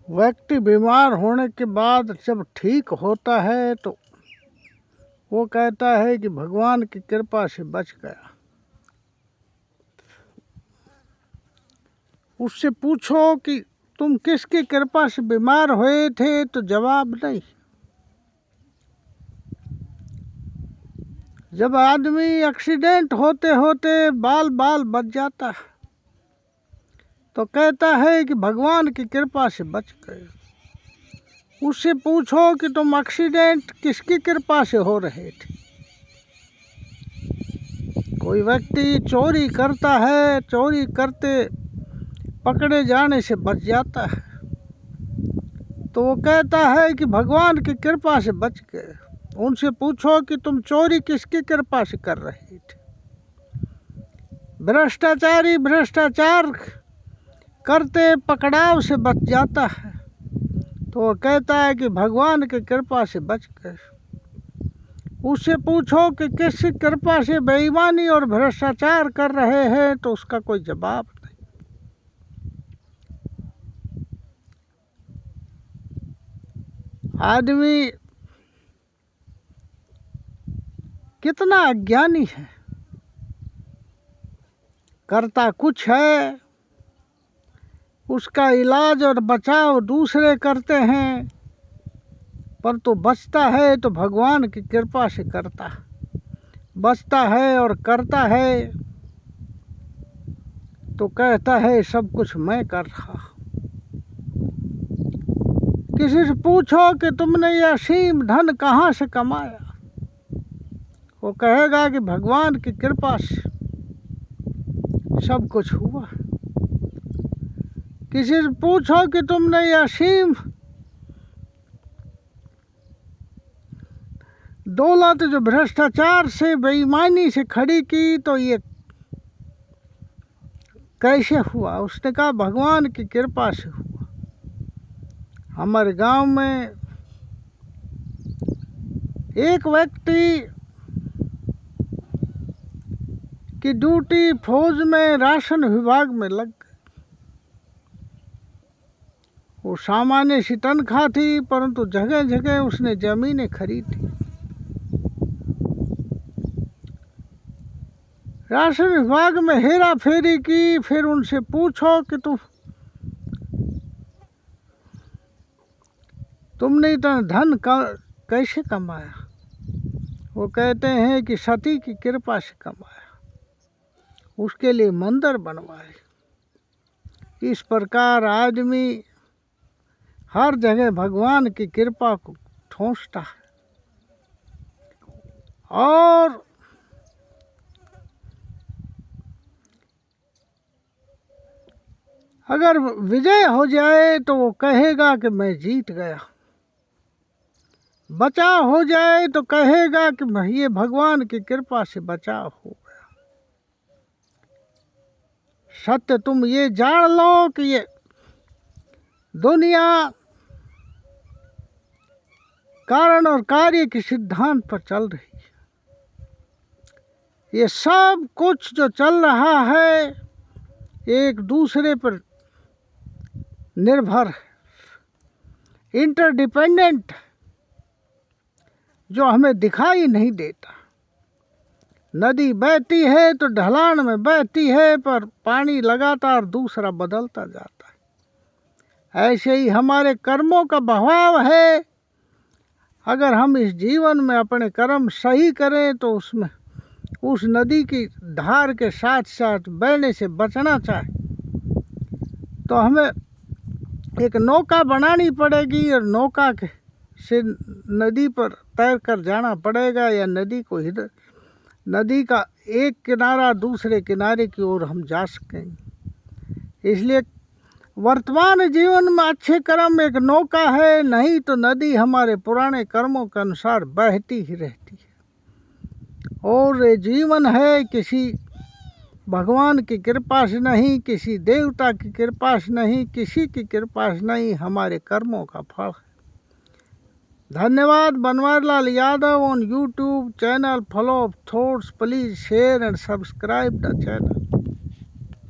व्यक्ति बीमार होने के बाद जब ठीक होता है तो वो कहता है कि भगवान की कृपा से बच गया। उससे पूछो कि तुम किसकी कृपा से बीमार हुए थे तो जवाब नहीं। जब आदमी एक्सीडेंट होते होते बाल बाल बच जाता है तो कहता है कि भगवान की कृपा से बच गए। उससे पूछो कि तुम एक्सीडेंट किसकी कृपा से हो रहे थे। कोई व्यक्ति चोरी करता है, चोरी करते पकड़े जाने से बच जाता है तो वो कहता है कि भगवान की कृपा से बच गए। उनसे पूछो कि तुम चोरी किसकी कृपा से कर रहे थे। भ्रष्टाचारी भ्रष्टाचार करते पकड़ाव से बच जाता है तो वो कहता है कि भगवान की कृपा से बच गए। उससे पूछो कि किस कृपा से बेईमानी और भ्रष्टाचार कर रहे हैं तो उसका कोई जवाब नहीं। आदमी कितना अज्ञानी है, करता कुछ है, उसका इलाज और बचाव दूसरे करते हैं, पर तो बचता है तो भगवान की कृपा से करता है। बचता है और करता है तो कहता है सब कुछ मैं कर रहा। किसी से पूछो कि तुमने यह असीम धन कहाँ से कमाया, वो कहेगा कि भगवान की कृपा से सब कुछ हुआ। किसी से पूछो कि तुमने यह असीम दौलत जो भ्रष्टाचार से बेईमानी से खड़ी की तो ये कैसे हुआ, उसने कहा भगवान की कृपा से हुआ। हमारे गांव में एक व्यक्ति की ड्यूटी फौज में राशन विभाग में लग गई। वो सामान्य सी तनख्वाह थी परंतु जगह जगह उसने जमीनें खरीदी। राशन विभाग में हेरा फेरी की। फिर उनसे पूछो कि तुमने इतना धन कैसे कमाया। वो कहते हैं कि सती की कृपा से कमाया, उसके लिए मंदिर बनवाए। इस प्रकार आदमी हर जगह भगवान की कृपा को ठोंसता है और अगर विजय हो जाए तो वो कहेगा कि मैं जीत गया। बचाव हो जाए तो कहेगा कि ये भगवान की कृपा से बचाव हो गया। सत्य तुम ये जान लो कि ये दुनिया कारण और कार्य के सिद्धांत पर चल रही है। ये सब कुछ जो चल रहा है एक दूसरे पर निर्भर है, इंटरडिपेंडेंट, जो हमें दिखाई नहीं देता। नदी बहती है तो ढलान में बहती है पर पानी लगातार दूसरा बदलता जाता है। ऐसे ही हमारे कर्मों का बहाव है। अगर हम इस जीवन में अपने कर्म सही करें तो उसमें उस नदी की धार के साथ साथ बहने से बचना चाहे तो हमें एक नौका बनानी पड़ेगी और नौका के से नदी पर तैर कर जाना पड़ेगा या नदी का एक किनारा दूसरे किनारे की ओर हम जा सकेंगे। इसलिए वर्तमान जीवन में अच्छे कर्म एक नौका है, नहीं तो नदी हमारे पुराने कर्मों के अनुसार बहती ही रहती है। और ये जीवन है किसी भगवान की कृपा से नहीं, किसी देवता की कृपा से नहीं, किसी की कृपा से नहीं, हमारे कर्मों का फल है। धन्यवाद। Banwarilal Yadav on YouTube channel. Follow thoughts. Please share and subscribe the channel.